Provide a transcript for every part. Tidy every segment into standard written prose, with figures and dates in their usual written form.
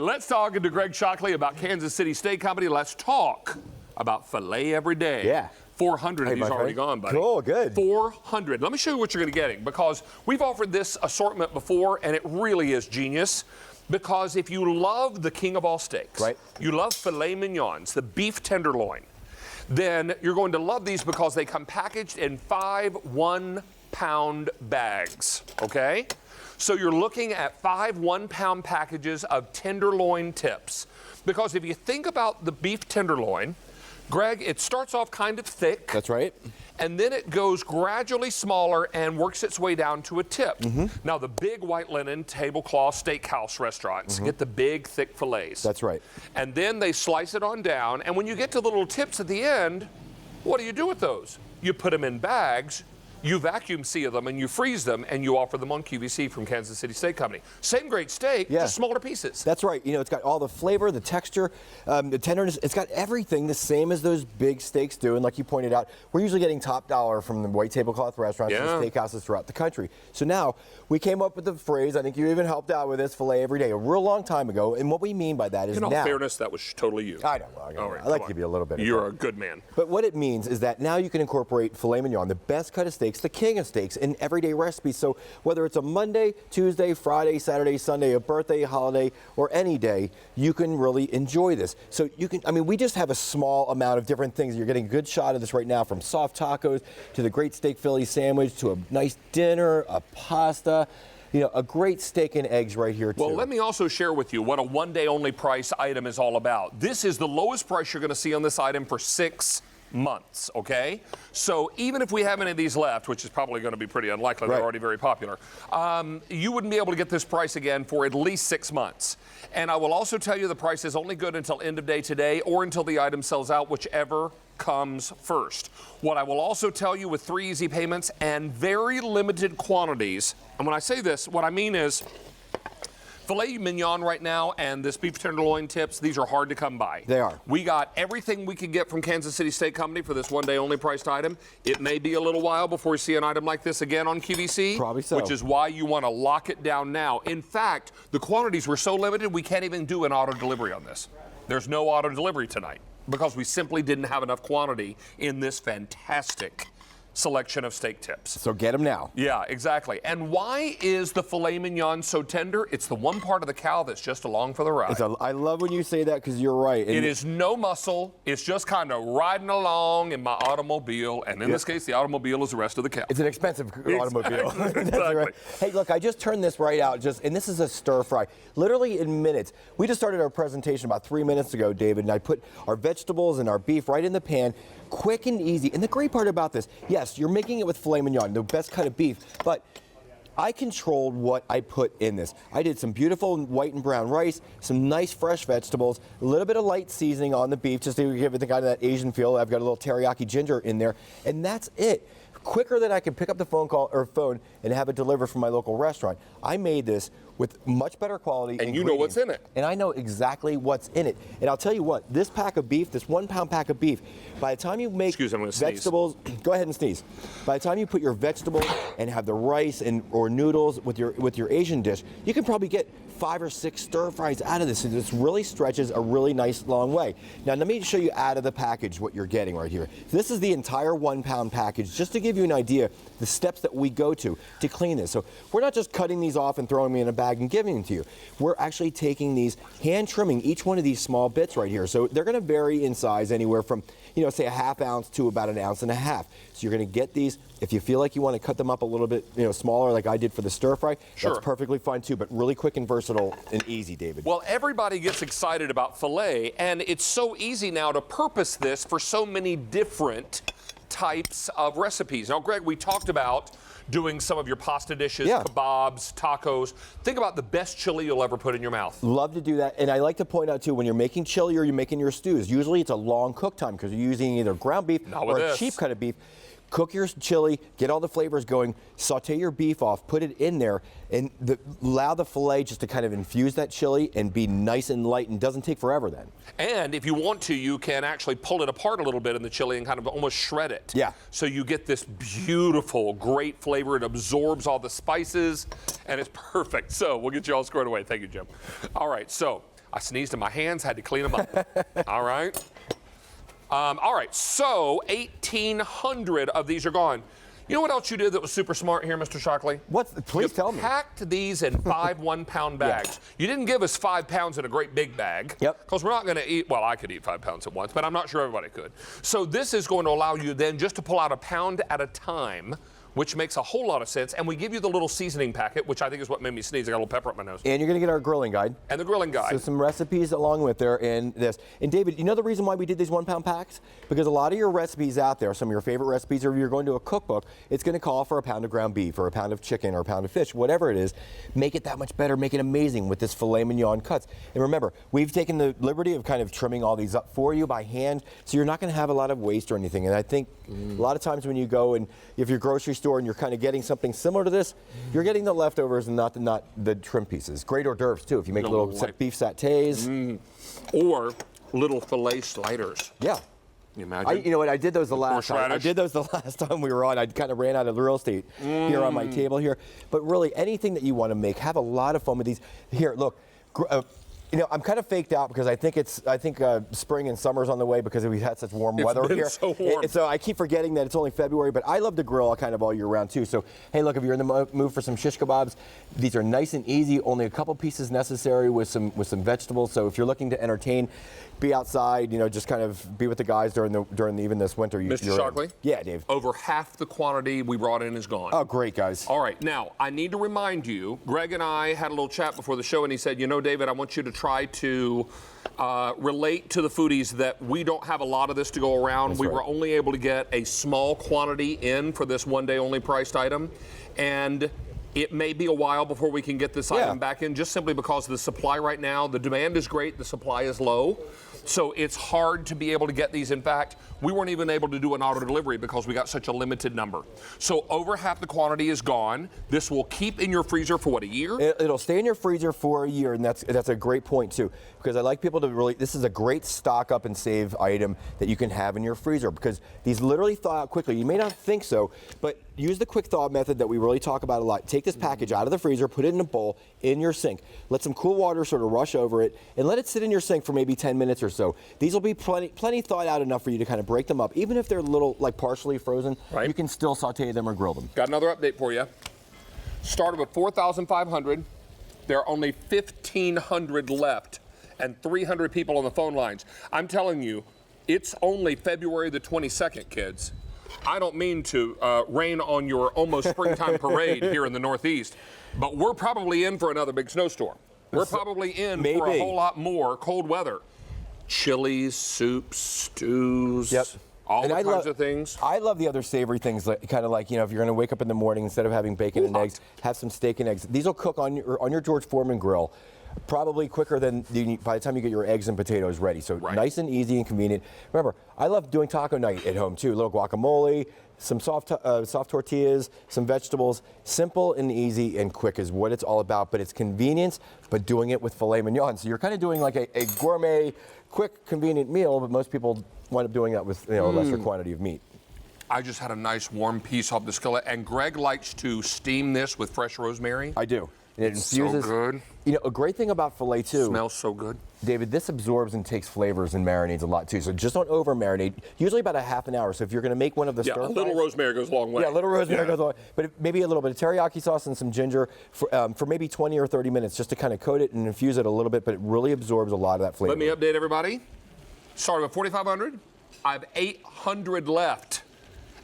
Let's talk to Greg Shockley about Kansas City Steak Company. Let's talk about filet every day. Yeah. 400 of these already gone, buddy. Cool, good. 400. Let me show you what you're going to be getting, because we've offered this assortment before, and it really is genius. Because if you love the king of all steaks, right, you love filet mignons, the beef tenderloin, then you're going to love these because they come packaged in 5 one-pound bags, okay? So you're looking at 5 one-pound packages of tenderloin tips. Because if you think about the beef tenderloin, Greg, it starts off kind of thick. That's right. And then it goes gradually smaller and works its way down to a tip. Now, the big white linen tablecloth steakhouse restaurants get the big, thick fillets. That's right. And then they slice it on down. And when you get to the little tips at the end, what do you do with those? You put them in bags. You vacuum seal them and you freeze them and you offer them on QVC from Kansas City Steak Company. Same great steak, just smaller pieces. That's right. You know, it's got all the flavor, the texture, the tenderness. It's got everything the same as those big steaks do. And like you pointed out, we're usually getting top dollar from the white tablecloth restaurants and steakhouses throughout the country. So now we came up with the phrase, I think you even helped out with this, filet every day, a real long time ago. And what we mean by that is in all fairness, that was totally you. I know. I like to give you a little bit of You're a good man. But what it means is that now you can incorporate filet mignon, the best cut of steaks, the king of steaks, in everyday recipes. So whether it's a Monday, Tuesday, Friday, Saturday, Sunday, a birthday, holiday, or any day, you can really enjoy this. So you can, I mean, we just have a small amount of different things. You're getting a good shot of this right now, from soft tacos to the great steak Philly sandwich to a nice dinner, a pasta. You know, a great steak and eggs right here, too. Well, let me also share with you what a one-day-only price item is all about. This is the lowest price you're going to see on this item for 6 months, okay? So even if we have any of these left, which is probably going to be pretty unlikely, they're already very popular, you wouldn't be able to get this price again for at least 6 months. And I will also tell you the price is only good until end of day today or until the item sells out, whichever comes first. What I will also tell you, with 3 easy payments and very limited quantities, and when I say this, what I mean is filet mignon right now and this beef tenderloin tips, these are hard to come by. They are. We got everything we could get from Kansas City Steak Company for this one-day only priced item. It may be a little while before we see an item like this again on QVC. Probably so. Which is why you want to lock it down now. In fact, the quantities were so limited we can't even do an auto delivery on this. There's no auto delivery tonight because we simply didn't have enough quantity in this fantastic selection of steak tips. So get them now. Yeah, exactly. And why is the filet mignon so tender? It's the one part of the cow that's just along for the ride. I love when you say that, because you're right. It is no muscle. It's just kind of riding along in my automobile. And in this case, the automobile is the rest of the cow. It's an expensive automobile. Exactly. Right. Hey, look, I just turned this right out, and this is a stir fry. Literally in minutes. We just started our presentation about 3 minutes ago, David, and I put our vegetables and our beef right in the pan. Quick and easy. And the great part about this, yes, you're making it with filet mignon, the best cut of beef, but I controlled what I put in this. I did some beautiful white and brown rice, some nice fresh vegetables, a little bit of light seasoning on the beef just to give it the kind of that Asian feel. I've got a little teriyaki ginger in there, and that's it. Quicker than I can pick up the phone and have it delivered from my local restaurant. I made this with much better quality. And you know what's in it. And I know exactly what's in it. And I'll tell you what, this pack of beef, this 1 pound pack of beef, by the time you make vegetables, go ahead and sneeze. By the time you put your vegetables and have the rice or noodles with your Asian dish, you can probably get 5 or 6 stir fries out of this. And this really stretches a really nice long way. Now let me show you out of the package what you're getting right here. This is the entire 1 pound package, just to give you an idea the steps that we go to clean this. So we're not just cutting these off and throwing them in a bag and giving them to you. We're actually taking these, hand trimming each one of these small bits right here. So they're going to vary in size anywhere from, say a ½ ounce to about 1.5 ounces. So you're going to get these. If you feel like you want to cut them up a little bit, smaller, like I did for the stir fry, that's perfectly fine too. But really quick and versatile and easy, David. Well, everybody gets excited about filet, and it's so easy now to purpose this for so many different types of recipes. Now, Greg, we talked about doing some of your pasta dishes, kebabs, tacos. Think about the best chili you'll ever put in your mouth. Love to do that. And I like to point out, too, when you're making chili or you're making your stews, usually it's a long cook time because you're using either ground beef or a cheap cut of beef. Cook your chili, get all the flavors going, saute your beef off, put it in there, and allow the filet just to kind of infuse that chili and be nice and light, and doesn't take forever then. And if you want to, you can actually pull it apart a little bit in the chili and kind of almost shred it. Yeah. So you get this beautiful, great flavor. It absorbs all the spices, and it's perfect. So we'll get you all squared away. Thank you, Jim. All right, so I sneezed in my hands, had to clean them up. All right. All right, so 1,800 of these are gone. You know what else you did that was super smart here, Mr. Shockley? Please tell me. You packed these in 5 one-pound bags. You didn't give us 5 pounds in a great big bag. Yep. Because we're not going to eat, well, I could eat 5 pounds at once, but I'm not sure everybody could. So this is going to allow you then just to pull out a pound at a time, which makes a whole lot of sense. And we give you the little seasoning packet, which I think is what made me sneeze. I got a little pepper up my nose. And you're going to get our grilling guide. And the grilling guide. So some recipes along with there and this. And David, you know the reason why we did these 1-pound packs? Because a lot of your recipes out there, some of your favorite recipes, or if you're going to a cookbook, it's going to call for a pound of ground beef or a pound of chicken or a pound of fish, whatever it is. Make it that much better, make it amazing with this filet mignon cuts. And remember, we've taken the liberty of kind of trimming all these up for you by hand, so you're not going to have a lot of waste or anything. And I think a lot of times when you go and if you're grocery store and you're kind of getting something similar to this, you're getting the leftovers and not the trim pieces. Great hors d'oeuvres too, if you make little beef sattés. Or little filet sliders. Yeah. Can you imagine? You know what? I did those the last time. I did those the last time we were on. I kind of ran out of real estate here on my table here. But really, anything that you want to make, have a lot of fun with these. Here, look. You know, I'm kind of faked out because I think spring and summer's on the way because we've had such warm weather been here. So warm. So I keep forgetting that it's only February, but I love to grill kind of all year round too. So hey, look, if you're in the mood for some shish kebabs, these are nice and easy. Only a couple pieces necessary with some vegetables. So if you're looking to entertain, be outside, you know, just kind of be with the guys during even this winter. Mr. Shockley? Yeah, Dave. Over half the quantity we brought in is gone. Oh, great, guys. All right, now, I need to remind you, Greg and I had a little chat before the show, and he said, you know, David, I want you to try to relate to the foodies that we don't have a lot of this to go around. That's we right. were only able to get a small quantity in for this one-day only priced item, and it may be a while before we can get this item back in, just simply because of the supply right now. The demand is great, the supply is low. So it's hard to be able to get these. In fact, we weren't even able to do an auto delivery because we got such a limited number. So over half the quantity is gone. This will keep in your freezer for what, a year? It'll stay in your freezer for a year, and that's a great point too, because I like people to really, this is a great stock up and save item that you can have in your freezer because these literally thaw out quickly. You may not think so, but use the quick thaw method that we really talk about a lot. Take this package out of the freezer, put it in a bowl in your sink. Let some cool water sort of rush over it, and let it sit in your sink for maybe 10 minutes or so. These will be plenty thawed out enough for you to kind of break them up. Even if they're little, like partially frozen, you can still saute them or grill them. Got another update for you. Started with 4,500. There are only 1,500 left and 300 people on the phone lines. I'm telling you, it's only February the 22nd, kids. I don't mean to rain on your almost springtime parade here in the Northeast, but we're probably in for another big snowstorm. We're probably in for a whole lot more cold weather. Chilies, soups, stews, all kinds of things. I love the other savory things, like, kind of like, you know, if you're going to wake up in the morning, instead of having bacon and eggs, have some steak and eggs. These will cook on your George Foreman grill. Probably quicker than by the time you get your eggs and potatoes ready. So nice and easy and convenient. Remember, I love doing taco night at home too. A little guacamole, some soft tortillas, some vegetables. Simple and easy and quick is what it's all about. But it's convenience, but doing it with filet mignon. So you're kind of doing like a gourmet, quick, convenient meal. But most people wind up doing that with a lesser quantity of meat. I just had a nice warm piece off the skillet. And Greg likes to steam this with fresh rosemary. I do. And it infuses. So good. You know, a great thing about filet too. Smells so good. David, this absorbs and takes flavors and marinades a lot too. So just don't over marinate. Usually about a half an hour. So if you're going to make one of the stir fries, a little rosemary goes a long way. Yeah, a little rosemary goes a long way. But maybe a little bit of teriyaki sauce and some ginger for maybe 20 or 30 minutes just to kind of coat it and infuse it a little bit. But it really absorbs a lot of that flavor. Let me update everybody. Started with 4,500. I have 800 left.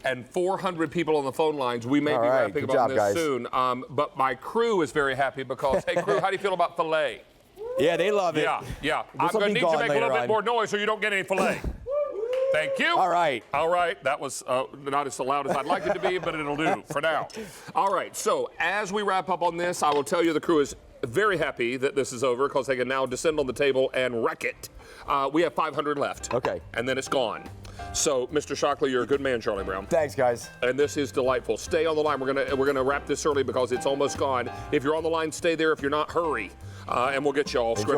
And 400 people on the phone lines. We may be wrapping up on this soon. But my crew is very happy because, hey, crew, how do you feel about filet? Yeah, they love it. Yeah. I'm going to need you to make a little bit more noise so you don't get any filet. Thank you. All right. That was not as loud as I'd like it to be, but it'll do for now. All right. So as we wrap up on this, I will tell you the crew is very happy that this is over because they can now descend on the table and wreck it. We have 500 left. Okay. And then it's gone. So, Mr. Shockley, you're a good man, Charlie Brown. Thanks, guys. And this is delightful. Stay on the line. We're gonna wrap this early because it's almost gone. If you're on the line, stay there. If you're not, hurry. And we'll get you all straight.